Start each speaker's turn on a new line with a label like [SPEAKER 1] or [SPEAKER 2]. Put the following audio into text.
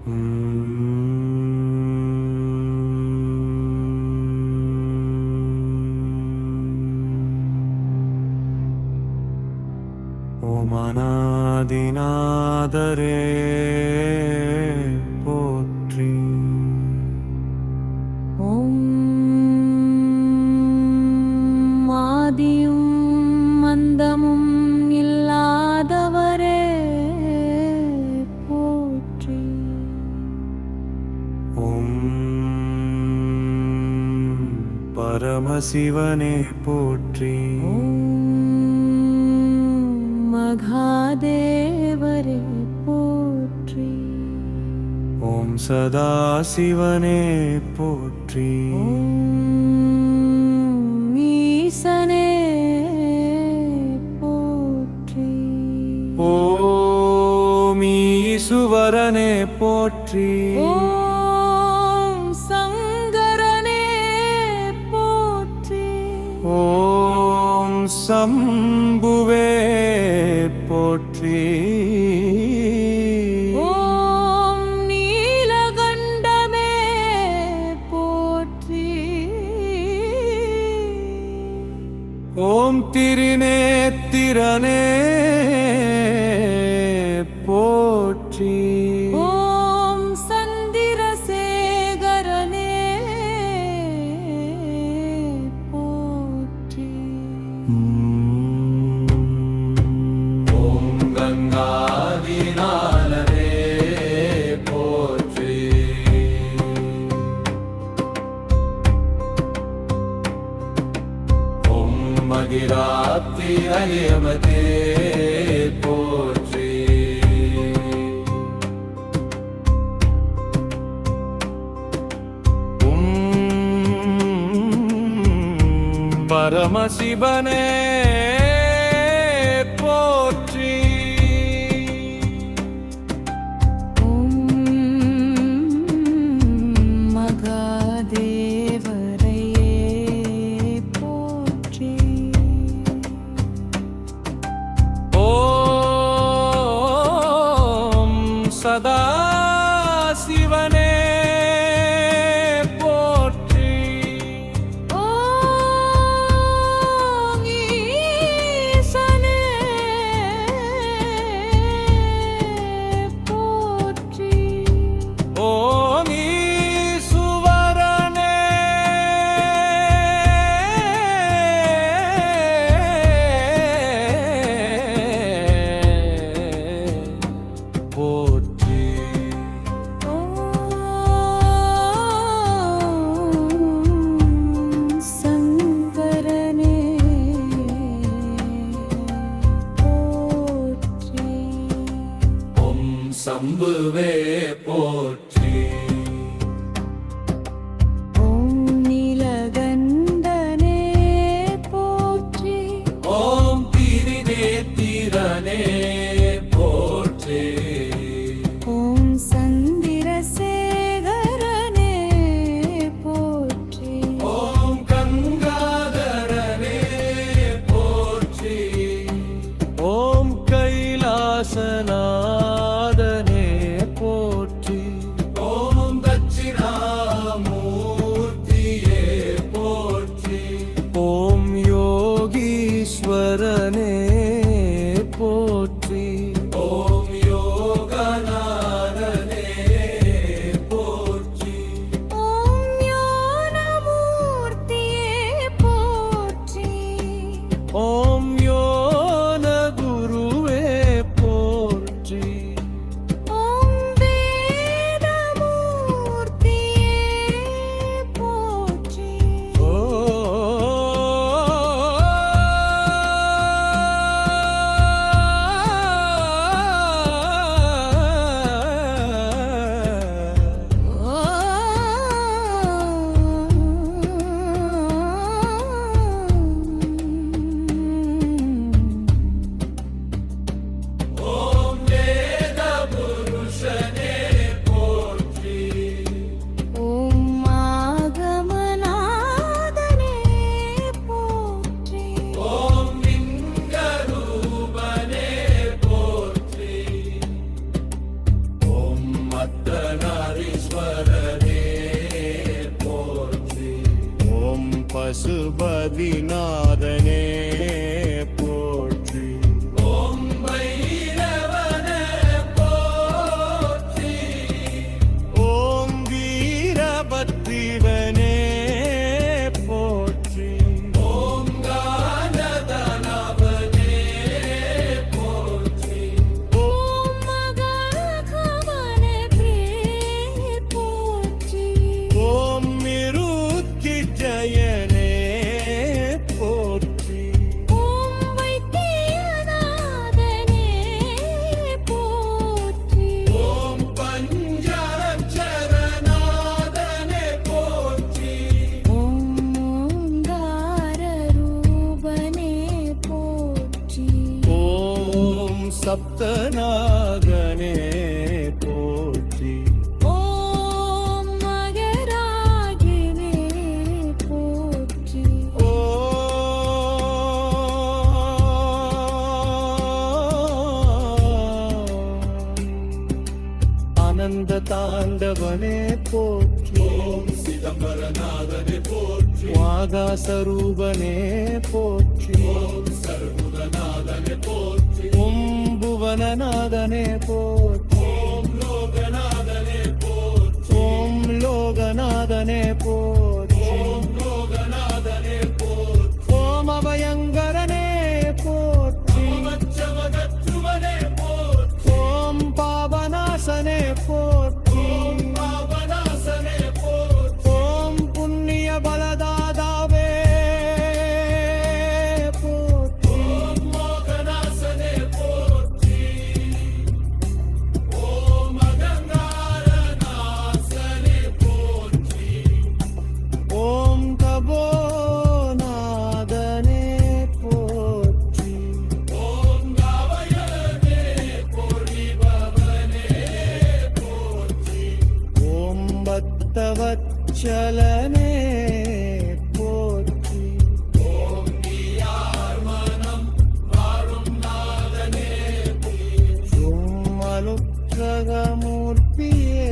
[SPEAKER 1] ஓம் அநாதிநாதரே போற்றி.
[SPEAKER 2] ஓம் ஆதியும் அந்தமும் இல்லாதவரே போற்றி.
[SPEAKER 1] ஓம் பரமசிவனே போற்றி.
[SPEAKER 2] மகாதேவரே போற்றி.
[SPEAKER 1] ஓம் சதாசிவனே போற்றி.
[SPEAKER 2] ஈசனே போற்றி.
[SPEAKER 1] ஓம் ஈசுவரனே போற்றி.
[SPEAKER 2] ஓம் சங்கரனே போற்றி.
[SPEAKER 1] ஓம் சம்புவே போற்றி.
[SPEAKER 2] ஓம் நீலகண்டமே போற்றி.
[SPEAKER 1] ஓம் திருநேத்திரனே போற்றி.
[SPEAKER 2] ஓம் சந்திரசேகரனே போற்றி.
[SPEAKER 1] ஓம் கங்காதிநாதனே போற்றி. ஓம் மகிராத்தி அரியமதே போற்றி. பரமசிவனே போற்றி.
[SPEAKER 2] ஓம் மகாதேவரையே போற்றி.
[SPEAKER 1] ஓம் சதாசிவனே போற்றி.
[SPEAKER 2] ஓம் ஈசனே போற்றி.
[SPEAKER 1] ஓம் ஈசுவரனே போற்றி.
[SPEAKER 2] ஓம் சங்கரனே போற்றி.
[SPEAKER 1] ஓம் சம்புவே போற்றி.
[SPEAKER 2] ஓம் நீலகண்டனே போற்றி.
[SPEAKER 1] ஓம் திருநேத்திரனே போற்றி.
[SPEAKER 2] ஓம் சந்திரசேகரனே போற்றி.
[SPEAKER 1] ஓம் கங்காதரனே போற்றி. ஓம் கைலாசநாதனே போற்றி. ஓம் அர்த்தநாரீஸ்வரனே போற்றி
[SPEAKER 3] ஓம் பசுபதிநாதனே போற்றி
[SPEAKER 1] ஓம் பைரவனே போற்றி
[SPEAKER 3] ஓம் வீரபத்ரிவனே போற்றி
[SPEAKER 1] ஓம் கானதனவனே போற்றி
[SPEAKER 2] ஓம் மகரகமனே போற்றி
[SPEAKER 3] ஓம் மிருத்யுஞ்சயனே போற்றி
[SPEAKER 2] ஓம் வைத்தியநாதனே போற்றி
[SPEAKER 1] ஓம் பஞ்சரட்சரநாதனே போற்றி
[SPEAKER 2] ஓம் ஓங்கார ரூபனே போற்றி
[SPEAKER 3] ஓம் சப்தநாகனே போற்றி
[SPEAKER 2] ஓம் மகராஜனே போற்றி
[SPEAKER 3] ஆனந்த தாண்டவனே போற்றி
[SPEAKER 1] ஓம் சிதம்பரநாதனே போற்றி
[SPEAKER 3] வாகாசரூபனே போற்றி
[SPEAKER 1] ஓம் சர்வநாதனே போற்றி
[SPEAKER 3] ஓம் புவனநாதனே போற்றி
[SPEAKER 1] ஓம் லோகநாதனே போற்றி
[SPEAKER 3] ஓம் லோகநாதனே போற்றி
[SPEAKER 1] ஓம் லோகநாதனே போற்றி
[SPEAKER 3] ஓம் அபயங்கரனே போற்றி
[SPEAKER 1] மச்சமகற்றுவனே போற்றி
[SPEAKER 3] ஓம் பாபநாசனே போற்றி
[SPEAKER 1] பாவநாசனே போற்றி
[SPEAKER 3] ஓம் புண்ணிய பலதாதாவே போற்றி
[SPEAKER 1] ஓம் மோகநாசனே போற்றி ஓம் அகங்காரநாசனே போற்றி
[SPEAKER 3] ஓம் தபோநாதனே போற்றி
[SPEAKER 1] ஓம் காவயனே பொறிபவனே போற்றி
[SPEAKER 3] ஓம் பக்தவத்சலனே போற்றி
[SPEAKER 1] ஓம் நீயார் மனம் வாழும் நாதனே போற்றி
[SPEAKER 3] ஓம் அனுக்கிரகமூர்த்தியே